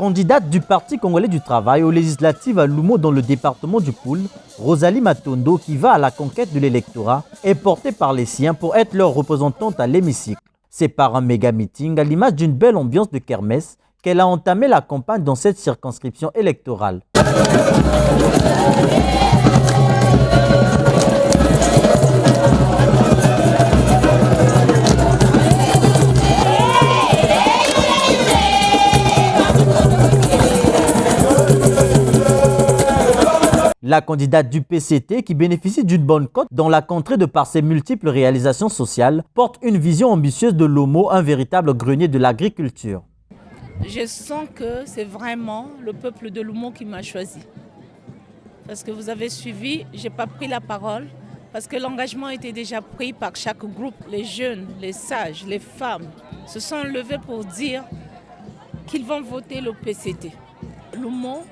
Candidate du Parti congolais du travail aux législatives à Lumo dans le département du Poul, Rosalie Matondo, qui va à la conquête de l'électorat, est portée par les siens pour être leur représentante à l'hémicycle. C'est par un méga meeting à l'image d'une belle ambiance de kermesse qu'elle a entamé la campagne dans cette circonscription électorale. La candidate du PCT, qui bénéficie d'une bonne cote dans la contrée de par ses multiples réalisations sociales, porte une vision ambitieuse de l'Omo, un véritable grenier de l'agriculture. Je sens que c'est vraiment le peuple de l'Omo qui m'a choisi. Parce que vous avez suivi, je n'ai pas pris la parole, parce que l'engagement était déjà pris par chaque groupe. Les jeunes, les sages, les femmes se sont levés pour dire qu'ils vont voter le PCT. L'Omo,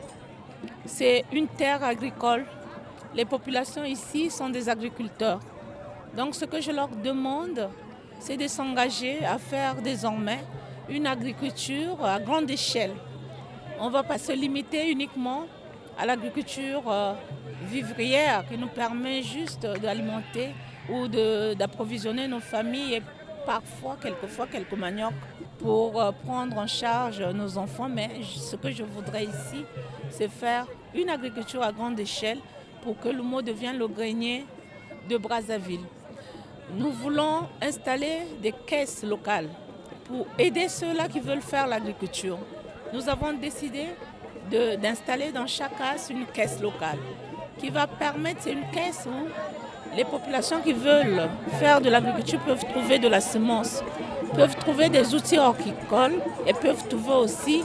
c'est une terre agricole. Les populations ici sont des agriculteurs. Donc ce que je leur demande, c'est de s'engager à faire désormais une agriculture à grande échelle. On ne va pas se limiter uniquement à l'agriculture vivrière qui nous permet juste d'alimenter ou d'approvisionner nos familles et parfois, quelquefois, quelques maniocs pour prendre en charge nos enfants. Mais ce que je voudrais ici, c'est faire une agriculture à grande échelle pour que l'Omo devienne le grenier de Brazzaville. Nous voulons installer des caisses locales pour aider ceux-là qui veulent faire l'agriculture. Nous avons décidé d'installer dans chaque case une caisse locale qui va permettre, c'est une caisse où les populations qui veulent faire de l'agriculture peuvent trouver de la semence, peuvent trouver des outils horticoles et peuvent trouver aussi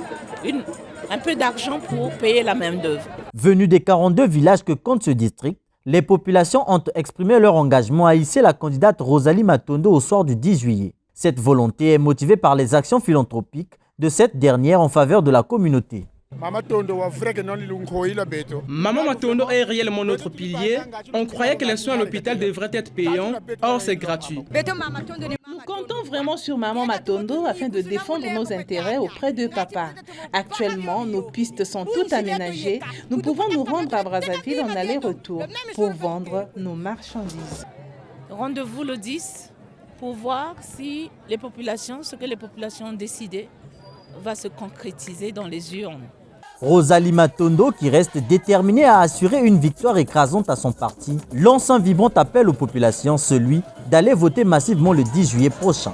un peu d'argent pour payer la main-d'œuvre. Venus des 42 villages que compte ce district, les populations ont exprimé leur engagement à hisser la candidate Rosalie Matondo au soir du 10 juillet. Cette volonté est motivée par les actions philanthropiques de cette dernière en faveur de la communauté. Maman Matondo est réellement notre pilier. On croyait que les soins à l'hôpital devraient être payants, or c'est gratuit. Nous comptons vraiment sur Maman Matondo afin de défendre nos intérêts auprès de papa. Actuellement, nos pistes sont toutes aménagées. Nous pouvons nous rendre à Brazzaville en aller-retour pour vendre nos marchandises. Rendez-vous le 10 pour voir si ce que les populations ont décidé va se concrétiser dans les urnes. Rosalie Matondo, qui reste déterminée à assurer une victoire écrasante à son parti, lance un vibrant appel aux populations, celui d'aller voter massivement le 10 juillet prochain.